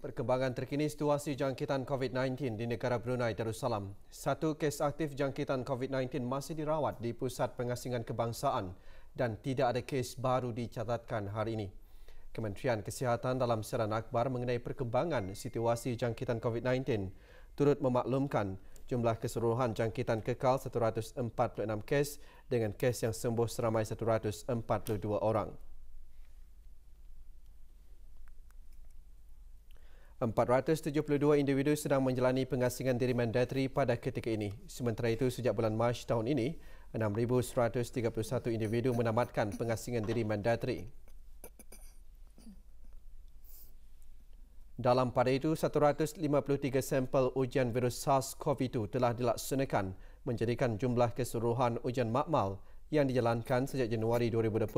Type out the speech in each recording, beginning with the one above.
Perkembangan terkini situasi jangkitan COVID-19 di negara Brunei Darussalam. Satu kes aktif jangkitan COVID-19 masih dirawat di Pusat Pengasingan Kebangsaan dan tidak ada kes baru dicatatkan hari ini. Kementerian Kesihatan dalam siaran akhbar mengenai perkembangan situasi jangkitan COVID-19 turut memaklumkan jumlah keseluruhan jangkitan kekal 146 kes dengan kes yang sembuh seramai 142 orang. 472 individu sedang menjalani pengasingan diri mandatri pada ketika ini. Sementara itu, sejak bulan Mac tahun ini, 6,131 individu menamatkan pengasingan diri mandatri. Dalam pada itu, 153 sampel ujian virus SARS-CoV-2 telah dilaksanakan, menjadikan jumlah keseluruhan ujian makmal yang dijalankan sejak Januari 2020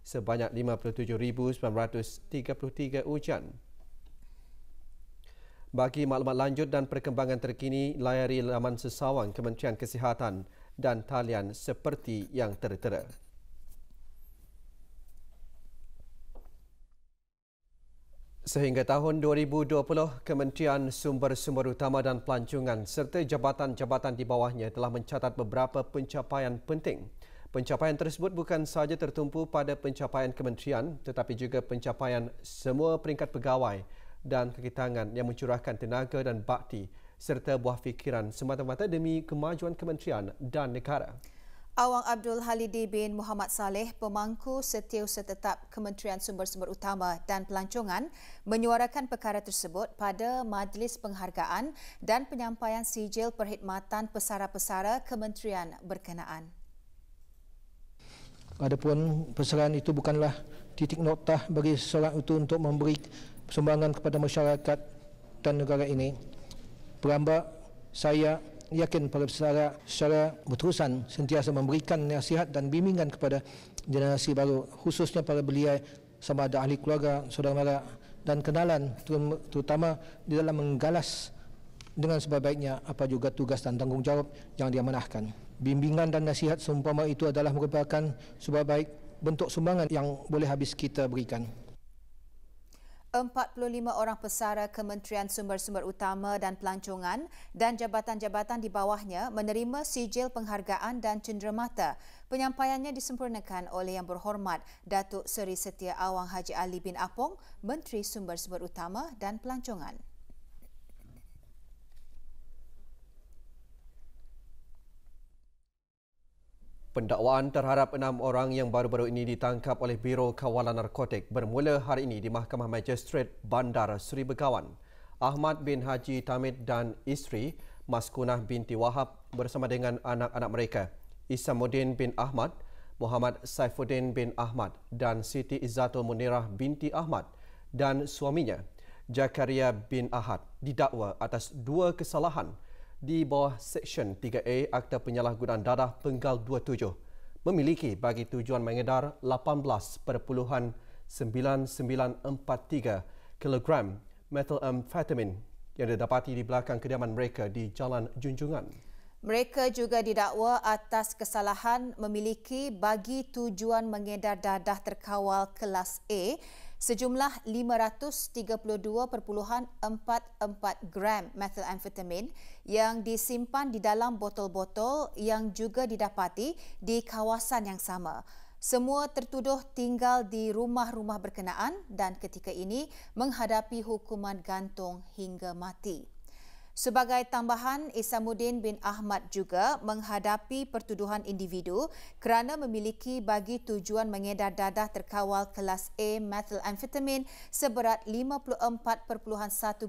sebanyak 57,933 ujian. Bagi maklumat lanjut dan perkembangan terkini, layari laman sesawang Kementerian Kesihatan dan talian seperti yang tertera. Sehingga tahun 2020, Kementerian Sumber-Sumber Utama dan Pelancongan serta jabatan-jabatan di bawahnya telah mencatat beberapa pencapaian penting. Pencapaian tersebut bukan sahaja tertumpu pada pencapaian kementerian tetapi juga pencapaian semua peringkat pegawai dan kaki tangan yang mencurahkan tenaga dan bakti serta buah fikiran semata-mata demi kemajuan kementerian dan negara. Awang Abdul Halidi bin Muhammad Saleh, pemangku setiausaha tetap Kementerian Sumber-Sumber Utama dan Pelancongan, menyuarakan perkara tersebut pada majlis penghargaan dan penyampaian sijil perkhidmatan pesara-pesara kementerian berkenaan. Adapun pesaraan itu bukanlah titik noktah bagi seseorang itu untuk memberi sumbangan kepada masyarakat dan negara ini. Berambak, saya yakin para pesara secara berterusan sentiasa memberikan nasihat dan bimbingan kepada generasi baru, khususnya para belia sama ada ahli keluarga, saudara mara dan kenalan, terutama di dalam menggalas dengan sebaik-baiknya apa juga tugas dan tanggungjawab yang diamanahkan. Bimbingan dan nasihat seumpama itu adalah merupakan sebaik-baik bentuk sumbangan yang boleh habis kita berikan. 45 orang pesara Kementerian Sumber-Sumber Utama dan Pelancongan dan jabatan-jabatan di bawahnya menerima sijil penghargaan dan cenderamata. Penyampaiannya disempurnakan oleh Yang Berhormat Datuk Seri Setia Awang Haji Ali bin Apong, Menteri Sumber-Sumber Utama dan Pelancongan. Pendakwaan terhadap 6 orang yang baru-baru ini ditangkap oleh Biro Kawalan Narkotik bermula hari ini di Mahkamah Magistrate Bandar Seri Begawan. Ahmad bin Haji Tamid dan isteri Maskunah binti Wahab bersama dengan anak-anak mereka, Isamuddin bin Ahmad, Muhammad Saifuddin bin Ahmad dan Siti Izzatul Munirah binti Ahmad dan suaminya, Jakaria bin Ahad, didakwa atas 2 kesalahan di bawah Seksyen 3A Akta Penyalahgunaan Dadah Penggal 27 memiliki bagi tujuan mengedar 18.9943 kilogram methamphetamine yang didapati di belakang kediaman mereka di Jalan Junjungan. Mereka juga didakwa atas kesalahan memiliki bagi tujuan mengedar dadah terkawal kelas A sejumlah 532.44 gram methamphetamine yang disimpan di dalam botol-botol yang juga didapati di kawasan yang sama. Semua tertuduh tinggal di rumah-rumah berkenaan dan ketika ini menghadapi hukuman gantung hingga mati. Sebagai tambahan, Isamuddin bin Ahmad juga menghadapi pertuduhan individu kerana memiliki bagi tujuan mengedar dadah terkawal kelas A methamphetamine seberat 54.1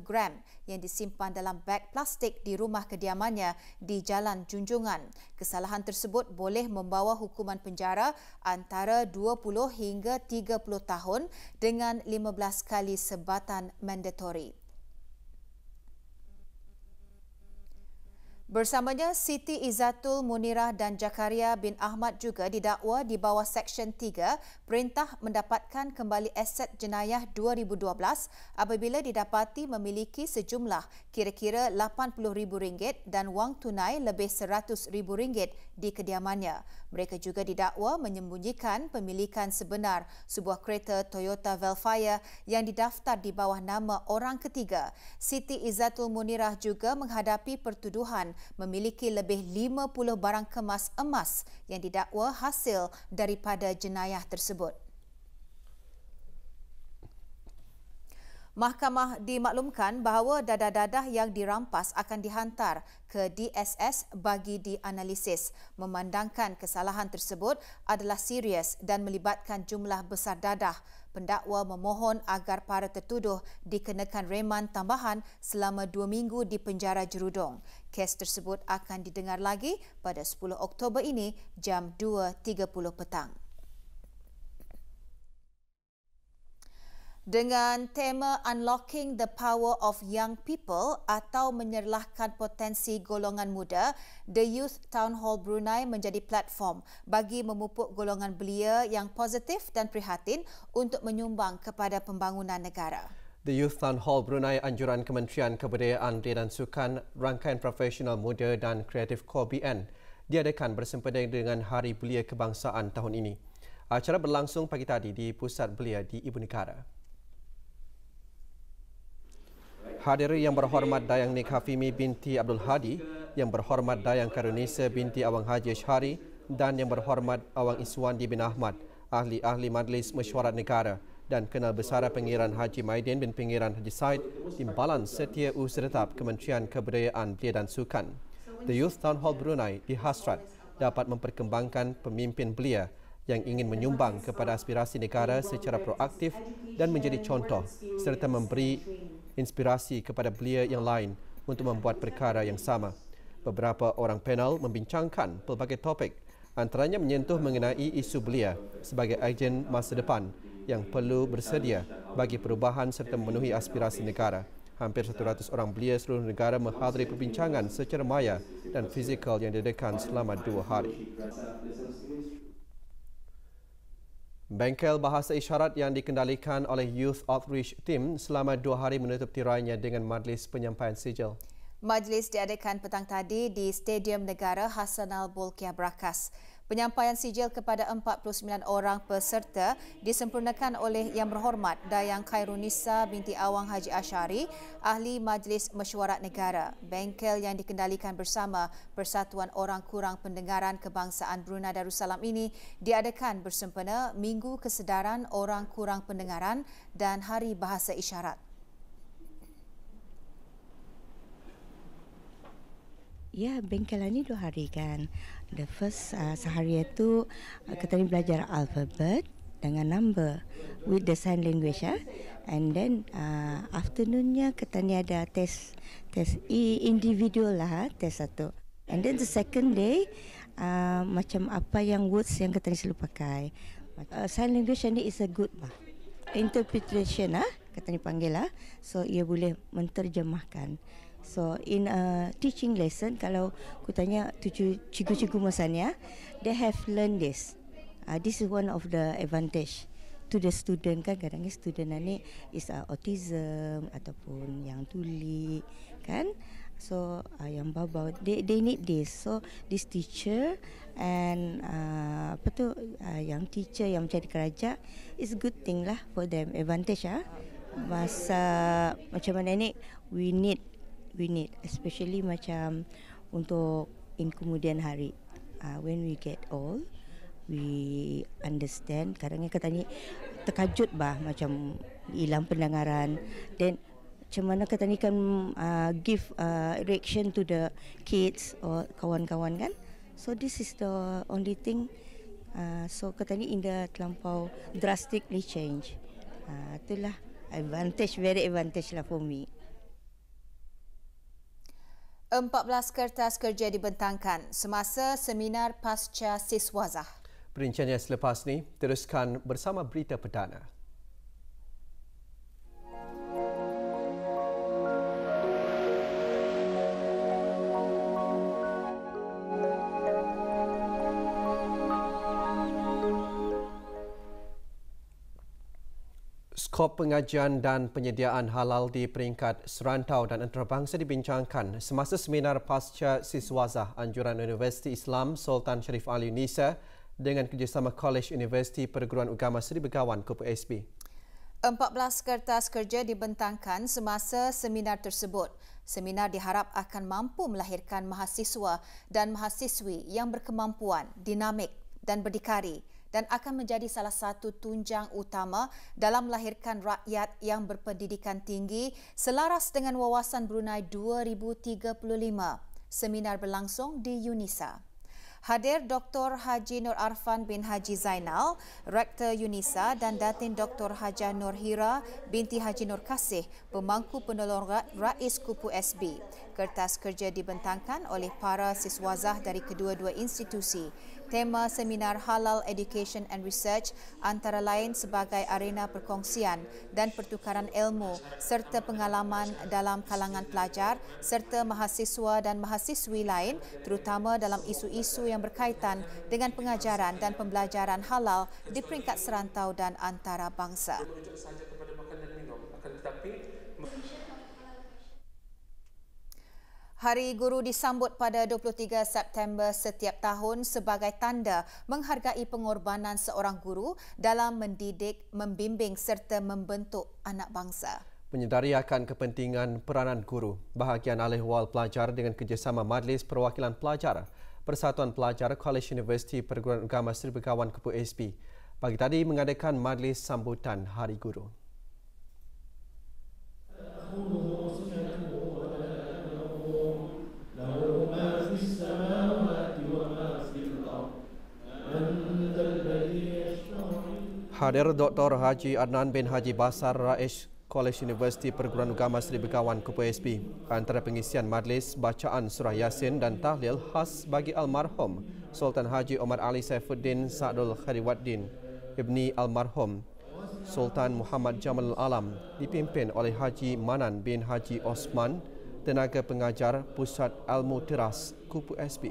gram yang disimpan dalam beg plastik di rumah kediamannya di Jalan Junjungan. Kesalahan tersebut boleh membawa hukuman penjara antara 20 hingga 30 tahun dengan 15 kali sebatan mandatori. Bersamanya, Siti Izzatul Munirah dan Jakaria bin Ahmad juga didakwa di bawah Seksyen 3 Perintah Mendapatkan Kembali Aset Jenayah 2012 apabila didapati memiliki sejumlah kira-kira RM80,000 dan wang tunai lebih RM100,000 di kediamannya. Mereka juga didakwa menyembunyikan pemilikan sebenar sebuah kereta Toyota Velfire yang didaftar di bawah nama orang ketiga. Siti Izzatul Munirah juga menghadapi pertuduhan memiliki lebih 50 barang kemas emas yang didakwa hasil daripada jenayah tersebut. Mahkamah dimaklumkan bahawa dadah-dadah yang dirampas akan dihantar ke DSS bagi dianalisis, memandangkan kesalahan tersebut adalah serius dan melibatkan jumlah besar dadah. Pendakwa memohon agar para tertuduh dikenakan reman tambahan selama 2 minggu di penjara Jerudong. Kes tersebut akan didengar lagi pada 10 Oktober ini jam 2.30 petang. Dengan tema Unlocking the Power of Young People atau menyerlahkan potensi golongan muda, The Youth Town Hall Brunei menjadi platform bagi memupuk golongan belia yang positif dan prihatin untuk menyumbang kepada pembangunan negara. The Youth Town Hall Brunei anjuran Kementerian Kebudayaan Belia dan Sukan, Rangkaian Profesional Muda dan Kreatif Core BN diadakan bersempena dengan Hari Belia Kebangsaan tahun ini. Acara berlangsung pagi tadi di Pusat Belia di Ibu Negara. Hadiri yang berhormat Dayang Nik Hafimi binti Abdul Hadi, yang berhormat Dayang Karunisa binti Awang Haji Ashari dan yang berhormat Awang Iswandi bin Ahmad, ahli-ahli Majlis Mesyuarat Negara dan Kenal Besar Pengiran Haji Maidin bin Pengiran Haji Said, Timbalan Setia Usahatetap Kementerian Kebudayaan Belia dan Sukan. The Youth Town Hall Brunei dihasrat dapat memperkembangkan pemimpin belia yang ingin menyumbang kepada aspirasi negara secara proaktif dan menjadi contoh serta memberi inspirasi kepada belia yang lain untuk membuat perkara yang sama. Beberapa orang panel membincangkan pelbagai topik, antaranya menyentuh mengenai isu belia sebagai agen masa depan yang perlu bersedia bagi perubahan serta memenuhi aspirasi negara. Hampir 100 orang belia seluruh negara menghadiri perbincangan secara maya dan fizikal yang diadakan selama 2 hari. Bengkel bahasa isyarat yang dikendalikan oleh Youth Outreach Team selama 2 hari menutup tirainya dengan majlis penyampaian sijil. Majlis diadakan petang tadi di Stadium Negara Hassanal Bolkiah Brakas. Penyampaian sijil kepada 49 orang peserta disempurnakan oleh Yang Berhormat Dayang Khairunisa binti Awang Haji Ashari, ahli Majlis Mesyuarat Negara. Bengkel yang dikendalikan bersama Persatuan Orang Kurang Pendengaran Kebangsaan Brunei Darussalam ini diadakan bersempena Minggu Kesedaran Orang Kurang Pendengaran dan Hari Bahasa Isyarat. Ya, bengkel ni 2 hari kan. The first sehari itu kita ni belajar alfabet dengan number with the sign language and then afternoonnya kita ni ada test individual lah, test satu. And then the second day macam apa yang words yang kita ni selalu pakai. Sign language ni is a good interpretation kita ni panggil so ia boleh menterjemahkan. So in a teaching lesson, kalau aku tanya cikgu-cikgu masanya, they have learned this. This is one of the advantage to the student kan. Kadang-kadang student ni is autism ataupun yang tuli kan. So yang babau they need this. So this teacher and yang teacher yang mencari kerja is good thing lah for them, advantage Masa macam mana ni we need especially macam untuk in kemudian hari when we get old we understand. Kadang-kadang kita ni terkajut macam hilang pendengaran, then macam mana kita ni kan give reaction to the kids or kawan-kawan kan. So this is the only thing. So kita ni in the terlampau drastically change. Itulah advantage, very advantage lah for me. 14 kertas kerja dibentangkan semasa seminar pasca siswazah. Perinciannya selepas ini, teruskan bersama berita perdana. Skop pengajian dan penyediaan halal di peringkat serantau dan antarabangsa dibincangkan semasa seminar pasca siswazah Anjuran Universiti Islam Sultan Sharif Ali Unisa dengan kerjasama Kolej Universiti Perguruan Agama Seri Begawan Kupu SB. 14 kertas kerja dibentangkan semasa seminar tersebut. Seminar diharap akan mampu melahirkan mahasiswa dan mahasiswi yang berkemampuan, dinamik dan berdikari dan akan menjadi salah satu tunjang utama dalam melahirkan rakyat yang berpendidikan tinggi selaras dengan wawasan Brunei 2035. Seminar berlangsung di Unisa. Hadir Dr. Haji Nur Arfan bin Haji Zainal, Rektor Unisa dan Datin Dr. Haja Nur Hira binti Haji Nur Kasih, pemangku penolong Rais Kupu SB. Kertas kerja dibentangkan oleh para siswazah dari kedua-dua institusi. Tema seminar Halal Education and Research antara lain sebagai arena perkongsian dan pertukaran ilmu serta pengalaman dalam kalangan pelajar serta mahasiswa dan mahasiswi lain terutama dalam isu-isu yang berkaitan dengan pengajaran dan pembelajaran halal di peringkat serantau dan antarabangsa. Hari Guru disambut pada 23 September setiap tahun sebagai tanda menghargai pengorbanan seorang guru dalam mendidik, membimbing serta membentuk anak bangsa. Menyedari akan kepentingan peranan guru, bahagian ahli-ehwal pelajar dengan kerjasama Majlis Perwakilan Pelajar, Persatuan Pelajar Kolej Universiti Perguruan Agama Seri Begawan Kupu SB pagi tadi mengadakan majlis sambutan Hari Guru. Hadir Dr. Haji Adnan bin Haji Basar Rais Kolej Universiti Perguruan Agama Seri Begawan Kupu SB. Antara pengisian majlis bacaan surah Yasin dan tahlil khas bagi almarhum Sultan Haji Omar Ali Saifuddin Sa'dul Khariwaddin ibni almarhum Sultan Muhammad Jamalul Alam dipimpin oleh Haji Manan bin Haji Osman, tenaga pengajar Pusat Ilmu Teras Kupu SB.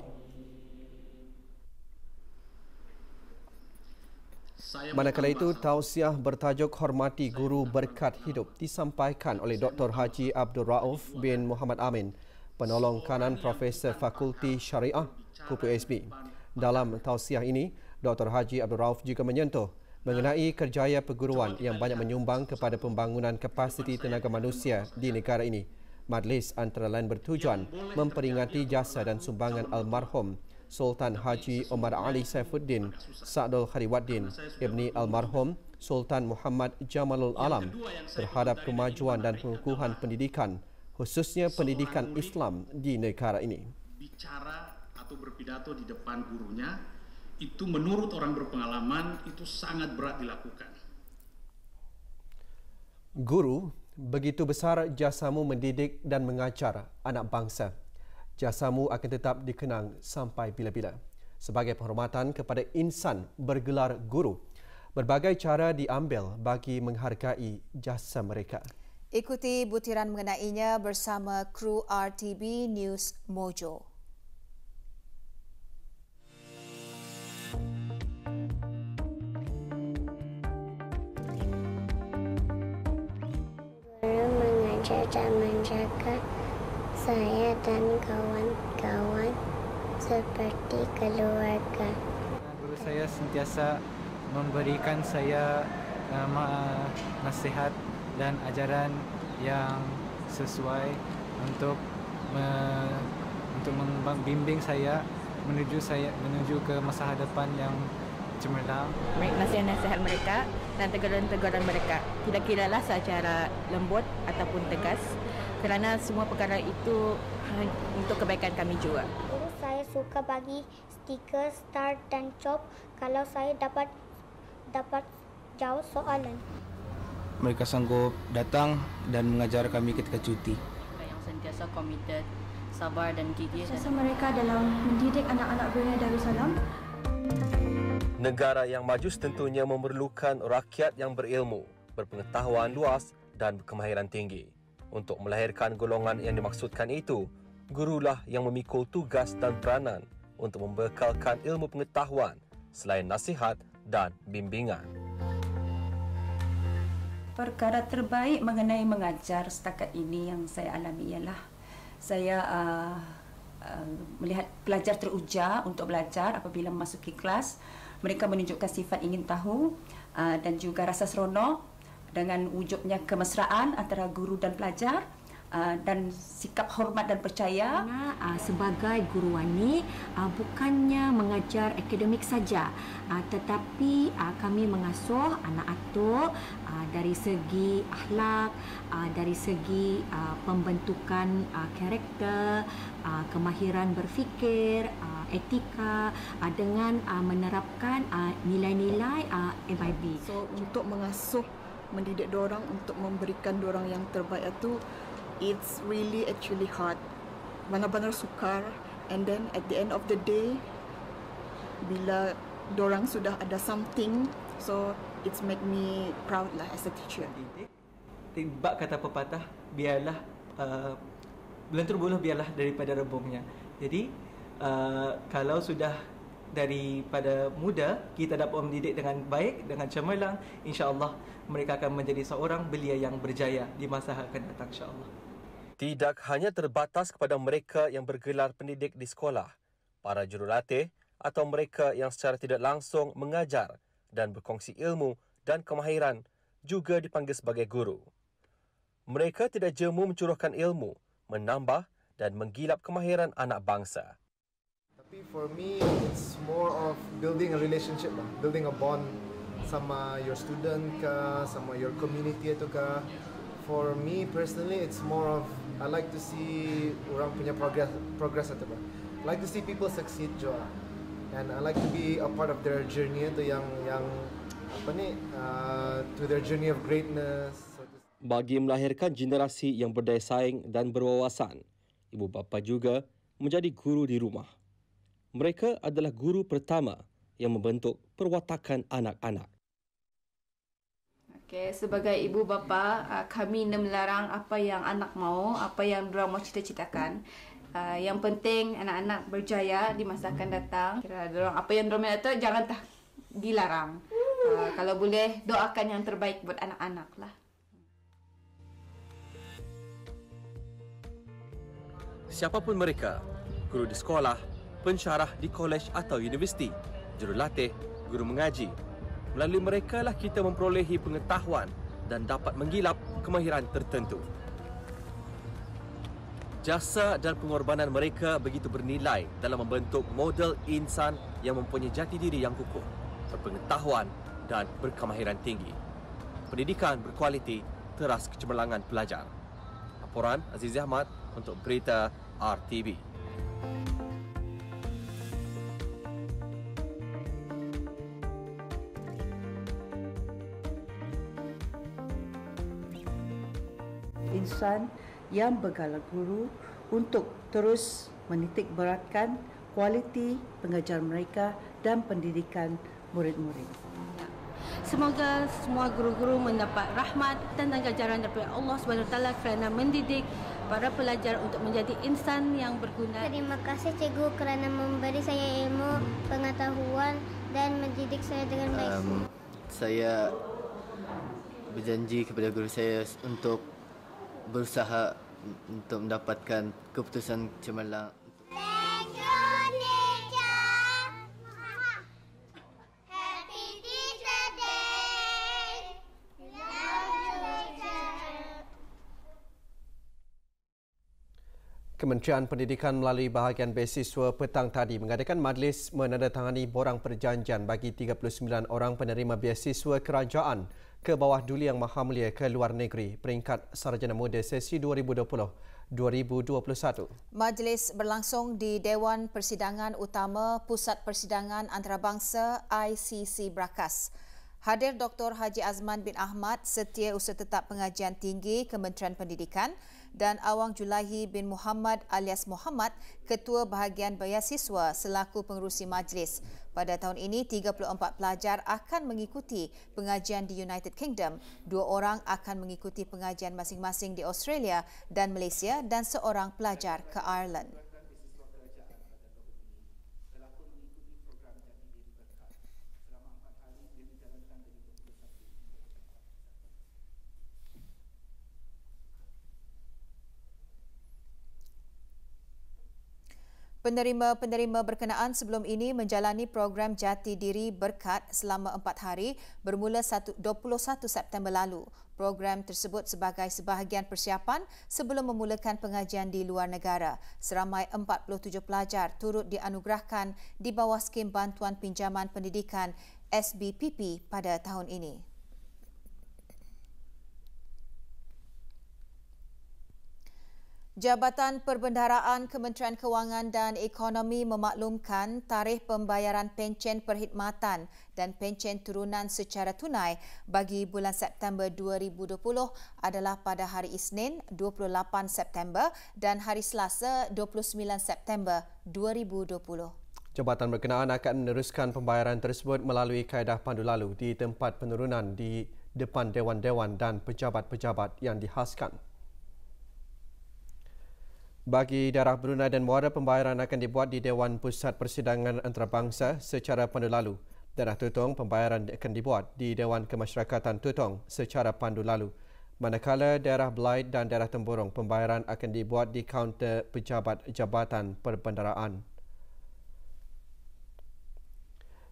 Manakala itu, tausiah bertajuk Hormati Guru Berkat Hidup disampaikan oleh Dr. Haji Abdul Rauf bin Muhammad Amin, penolong kanan Profesor Fakulti Syariah Kupu SB. Dalam tausiah ini, Dr. Haji Abdul Rauf juga menyentuh mengenai kerjaya perguruan yang banyak menyumbang kepada pembangunan kapasiti tenaga manusia di negara ini. Majlis antara lain bertujuan memperingati jasa dan sumbangan almarhum Sultan Haji Omar Ali Saifuddin Sa'dul Khariwaddin ibni almarhum Sultan Muhammad Jamalul Alam terhadap kemajuan dan pengukuhan pendidikan, khususnya pendidikan Islam di negara ini. Bicara atau berpidato di depan gurunya, itu menurut orang berpengalaman itu sangat berat dilakukan. Guru, begitu besar jasamu mendidik dan mengajar anak bangsa. Jasamu akan tetap dikenang sampai bila-bila. Sebagai penghormatan kepada insan bergelar guru, berbagai cara diambil bagi menghargai jasa mereka. Ikuti butiran mengenainya bersama kru RTB News Mojo. Guru mengajar dan menjaga saya dan kawan-kawan seperti keluarga. Guru saya sentiasa memberikan saya nasihat dan ajaran yang sesuai untuk membimbing saya menuju ke masa hadapan yang cemerlang. Nasihat-nasihat mereka dan teguran-teguran mereka tidak kiralah secara lembut ataupun tegas, kerana semua perkara itu untuk kebaikan kami juga. Guru saya suka bagi stiker, star dan chop kalau saya dapat jawab soalan. Mereka sanggup datang dan mengajar kami ketika cuti. Yang sentiasa komited, sabar dan gigih. Jasa mereka dalam mendidik anak-anak Brunei Darussalam. Negara yang maju tentunya memerlukan rakyat yang berilmu, berpengetahuan luas dan berkemahiran tinggi. Untuk melahirkan golongan yang dimaksudkan itu, gurulah yang memikul tugas dan peranan untuk membekalkan ilmu pengetahuan selain nasihat dan bimbingan. Perkara terbaik mengenai mengajar setakat ini yang saya alami ialah saya melihat pelajar teruja untuk belajar apabila memasuki kelas. Mereka menunjukkan sifat ingin tahu dan juga rasa seronok dengan wujudnya kemesraan antara guru dan pelajar. Dan sikap hormat dan percaya. Sebagai guru wani, bukannya mengajar akademik saja, tetapi kami mengasuh anak atuk dari segi akhlak, dari segi pembentukan karakter, kemahiran berfikir, etika, dengan menerapkan nilai-nilai MIB. So untuk mengasuh, mendidik diorang untuk memberikan diorang yang terbaik itu, it's really actually hard. Benar-benar sukar. And then at the end of the day, bila dorang sudah ada something, so it's make me proud lah as a teacher. Tiba kata pepatah, biarlah belentur buluh biarlah daripada rebungnya. Jadi kalau sudah daripada muda kita dapat mendidik dengan baik, dengan cemerlang, insya-Allah mereka akan menjadi seorang belia yang berjaya di masa akan datang, insya-Allah. Tidak hanya terbatas kepada mereka yang bergelar pendidik di sekolah, para jurulatih atau mereka yang secara tidak langsung mengajar dan berkongsi ilmu dan kemahiran juga dipanggil sebagai guru. Mereka tidak jemu mencurahkan ilmu, menambah dan menggilap kemahiran anak bangsa. Tapi for me, it's more of building a relationship, building a bond sama your student ke, sama your community itu ke. For me personally, it's more of I like to see orang punya progress atau apa. I like to see people succeed juga, and I like to be a part of their journey itu yang apa ni to their journey of greatness. Bagi melahirkan generasi yang berdaya saing dan berwawasan, ibu bapa juga menjadi guru di rumah. Mereka adalah guru pertama yang membentuk perwatakan anak-anak. Okay, sebagai ibu bapa, kami nak melarang apa yang anak mau, apa yang mereka mau cita-citakan. Yang penting anak-anak berjaya di masa akan datang. Apa yang mereka nak jangan dilarang. Kalau boleh, doakan yang terbaik buat anak-anak lah. Siapapun mereka, guru di sekolah, pensyarah di kolej atau universiti, jurulatih, guru mengaji. Melalui mereka lah kita memperolehi pengetahuan dan dapat menggilap kemahiran tertentu. Jasa dan pengorbanan mereka begitu bernilai dalam membentuk model insan yang mempunyai jati diri yang kukuh, berpengetahuan dan berkemahiran tinggi. Pendidikan berkualiti teras kecemerlangan pelajar. Laporan Aziz Ahmad untuk Berita RTV. Insan yang bergelar guru untuk terus menitik beratkan kualiti pengajar mereka dan pendidikan murid-murid. Semoga semua guru-guru mendapat rahmat dan ganjaran daripada Allah SWT kerana mendidik para pelajar untuk menjadi insan yang berguna. Terima kasih cikgu kerana memberi saya ilmu, pengetahuan dan mendidik saya dengan baik. Saya berjanji kepada guru saya untuk berusaha untuk mendapatkan keputusan cemerlang. Kementerian Pendidikan melalui bahagian beasiswa petang tadi mengadakan majlis menandatangani borang perjanjian bagi 39 orang penerima beasiswa kerajaan ke bawah Duli Yang Maha Mulia ke luar negeri peringkat Sarjana Muda sesi 2020-2021. Majlis berlangsung di Dewan Persidangan Utama Pusat Persidangan Antarabangsa ICC Brakas. Hadir Dr. Haji Azman bin Ahmad, Setiausaha Tetap Pengajian Tinggi Kementerian Pendidikan, dan Awang Julaihi bin Muhammad alias Muhammad, Ketua Bahagian Beasiswa selaku pengerusi majlis. Pada tahun ini, 34 pelajar akan mengikuti pengajian di United Kingdom, 2 orang akan mengikuti pengajian masing-masing di Australia dan Malaysia dan seorang pelajar ke Ireland. Penerima-penerima berkenaan sebelum ini menjalani program Jati Diri Berkat selama 4 hari bermula 21 September lalu. Program tersebut sebagai sebahagian persiapan sebelum memulakan pengajian di luar negara. Seramai 47 pelajar turut dianugerahkan di bawah skim Bantuan Pinjaman Pendidikan SBPP pada tahun ini. Jabatan Perbendaharaan Kementerian Kewangan dan Ekonomi memaklumkan tarikh pembayaran pencen perkhidmatan dan pencen turunan secara tunai bagi bulan September 2020 adalah pada hari Isnin 28 September dan hari Selasa 29 September 2020. Jabatan berkenaan akan meneruskan pembayaran tersebut melalui kaedah pandu lalu di tempat penurunan di depan dewan-dewan dan pejabat-pejabat yang dihaskan. Bagi daerah Brunei dan Muara, pembayaran akan dibuat di Dewan Pusat Persidangan Antarabangsa secara pandu lalu. Daerah Tutong, pembayaran akan dibuat di Dewan Kemasyarakatan Tutong secara pandu lalu. Manakala daerah Belait dan daerah Temburong, pembayaran akan dibuat di kaunter pejabat Jabatan Perbendaharaan.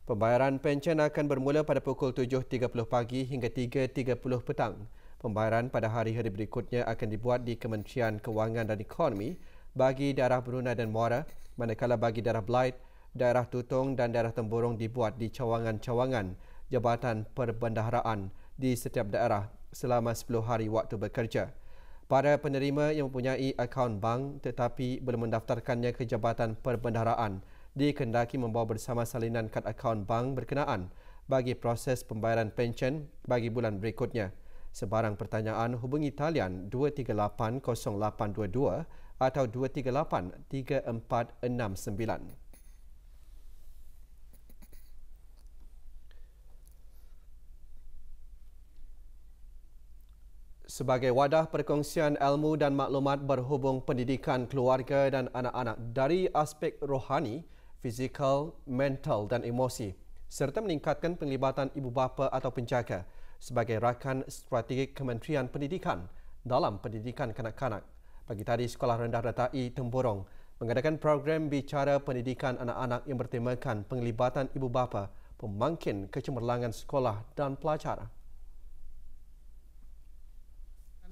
Pembayaran pencen akan bermula pada pukul 7.30 pagi hingga 3.30 petang. Pembayaran pada hari-hari berikutnya akan dibuat di Kementerian Kewangan dan Ekonomi bagi daerah Brunei dan Muara, manakala bagi daerah Belait, daerah Tutong dan daerah Temburong dibuat di cawangan-cawangan Jabatan Perbendaharaan di setiap daerah selama 10 hari waktu bekerja. Para penerima yang mempunyai akaun bank tetapi belum mendaftarkannya ke Jabatan Perbendaharaan dikendaki membawa bersama salinan kad akaun bank berkenaan bagi proses pembayaran pencen bagi bulan berikutnya. Sebarang pertanyaan, hubungi talian 2380822 atau 2383469. Sebagai wadah perkongsian ilmu dan maklumat berhubung pendidikan keluarga dan anak-anak dari aspek rohani, fizikal, mental dan emosi, serta meningkatkan penglibatan ibu bapa atau penjaga sebagai rakan strategik Kementerian Pendidikan dalam pendidikan kanak-kanak. Pagi tadi, Sekolah Rendah Datai Temburong mengadakan program bicara pendidikan anak-anak yang bertemakan penglibatan ibu bapa, pemangkin kecemerlangan sekolah dan pelajar.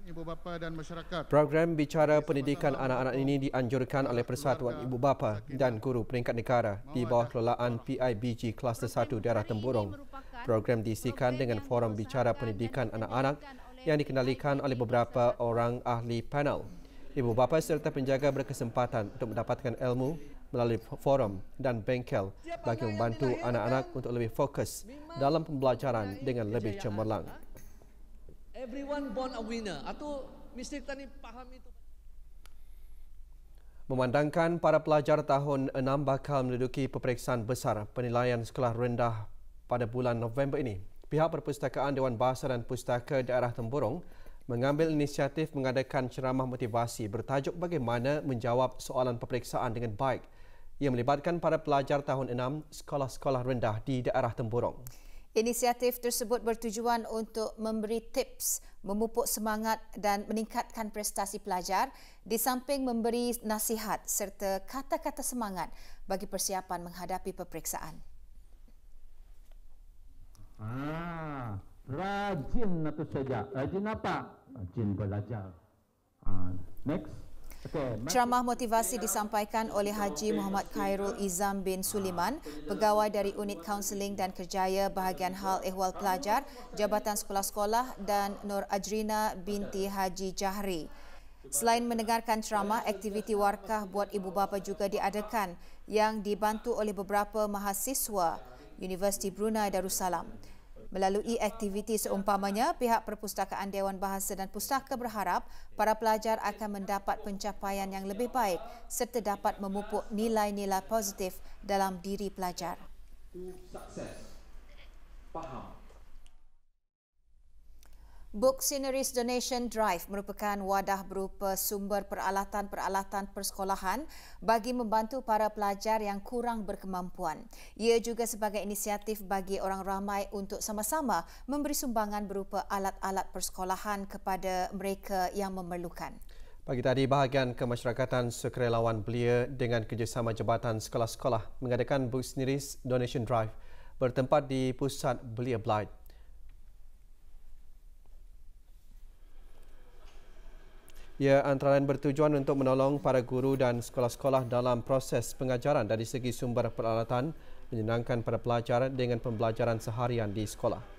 Ibu bapa dan masyarakat. Program bicara pendidikan anak-anak ini dianjurkan oleh Persatuan Ibu Bapa dan Guru Peringkat Negara di bawah kelolaan PIBG Kluster 1 Daerah Temburong. Program diisikan dengan forum bicara pendidikan anak-anak yang dikendalikan oleh beberapa orang ahli panel. Ibu bapa serta penjaga berkesempatan untuk mendapatkan ilmu melalui forum dan bengkel bagi membantu anak-anak untuk lebih fokus dalam pembelajaran dengan lebih cemerlang. Everyone born a winner. Atau mesti kita ni faham itu. Memandangkan para pelajar tahun 6 bakal menduduki peperiksaan besar penilaian sekolah rendah pada bulan November ini, pihak Perpustakaan Dewan Bahasa dan Pustaka Daerah Temburong mengambil inisiatif mengadakan ceramah motivasi bertajuk bagaimana menjawab soalan peperiksaan dengan baik yang melibatkan para pelajar tahun 6 sekolah-sekolah rendah di daerah Temburong. Inisiatif tersebut bertujuan untuk memberi tips, memupuk semangat dan meningkatkan prestasi pelajar di samping memberi nasihat serta kata-kata semangat bagi persiapan menghadapi peperiksaan. Rajin atau saja. Rajin apa? Rajin belajar. Next. Ceramah motivasi disampaikan oleh Haji Muhammad Khairul Izam bin Suliman, pegawai dari Unit Kaunseling dan Kerjaya Bahagian Hal Ehwal Pelajar, Jabatan Sekolah-Sekolah dan Nur Ajrina binti Haji Jahri. Selain mendengarkan ceramah, aktiviti warkah buat ibu bapa juga diadakan yang dibantu oleh beberapa mahasiswa Universiti Brunei Darussalam. Melalui aktiviti seumpamanya, pihak Perpustakaan Dewan Bahasa dan Pustaka berharap para pelajar akan mendapat pencapaian yang lebih baik serta dapat memupuk nilai-nilai positif dalam diri pelajar. Book Sceneries Donation Drive merupakan wadah berupa sumber peralatan-peralatan persekolahan bagi membantu para pelajar yang kurang berkemampuan. Ia juga sebagai inisiatif bagi orang ramai untuk sama-sama memberi sumbangan berupa alat-alat persekolahan kepada mereka yang memerlukan. Pagi tadi, bahagian kemasyarakatan sukarelawan Belia dengan kerjasama Jabatan Sekolah-Sekolah mengadakan Buksneris Donation Drive bertempat di pusat Belia Blight. Ia antara lain bertujuan untuk menolong para guru dan sekolah-sekolah dalam proses pengajaran dari segi sumber peralatan, menyenangkan para pelajar dengan pembelajaran seharian di sekolah.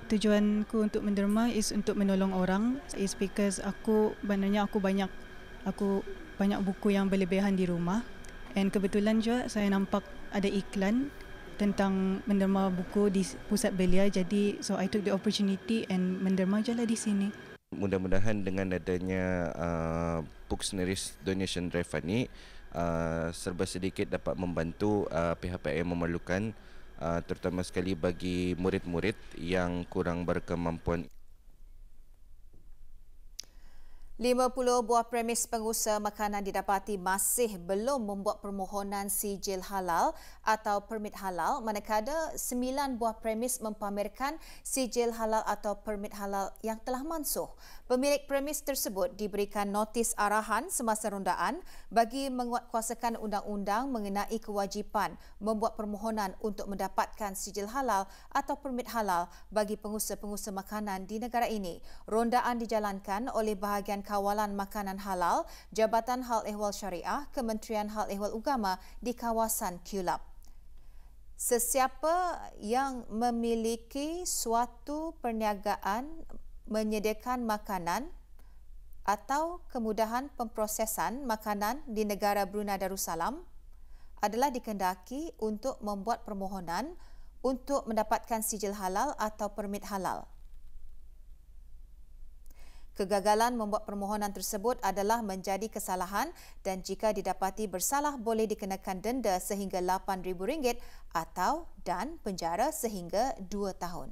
Tujuanku untuk menderma is untuk menolong orang, is because aku banyak buku yang berlebihan di rumah, and kebetulan juga saya nampak ada iklan tentang menderma buku di pusat Belia, jadi so I took the opportunity and menderma je lah di sini. Mudah-mudahan dengan adanya Buksneris Donation Drive ini serba sedikit dapat membantu pihak-pihak yang memerlukan, terutama sekali bagi murid-murid yang kurang berkemampuan. 50 buah premis pengusaha makanan didapati masih belum membuat permohonan sijil halal atau permit halal, manakala 9 buah premis mempamerkan sijil halal atau permit halal yang telah mansuh. Pemilik premis tersebut diberikan notis arahan semasa rondaan bagi menguatkuasakan undang-undang mengenai kewajipan membuat permohonan untuk mendapatkan sijil halal atau permit halal bagi pengusaha-pengusaha makanan di negara ini. Rondaan dijalankan oleh bahagian Kawalan Makanan Halal, Jabatan Hal Ehwal Syariah, Kementerian Hal Ehwal Agama di kawasan Kulap. Sesiapa yang memiliki suatu perniagaan menyediakan makanan atau kemudahan pemprosesan makanan di negara Brunei Darussalam adalah dikehendaki untuk membuat permohonan untuk mendapatkan sijil halal atau permit halal. Kegagalan membuat permohonan tersebut adalah menjadi kesalahan dan jika didapati bersalah boleh dikenakan denda sehingga RM8,000 atau dan penjara sehingga 2 tahun.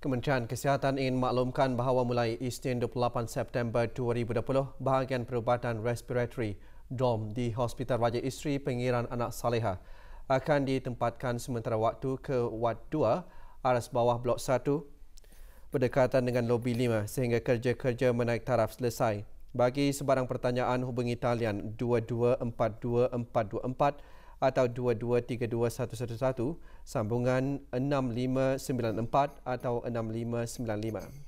Kementerian Kesihatan ingin maklumkan bahawa mulai Isnin 28 September 2020, bahagian perubatan respiratory DOM di Hospital Raja Isteri Pengiran Anak Saleha akan ditempatkan sementara waktu ke Wad 2 aras bawah Blok 1 berdekatan dengan lobi 5 sehingga kerja-kerja menaik taraf selesai. Bagi sebarang pertanyaan, hubungi talian 2242-424 atau 2232-111, sambungan 6594 atau 6595.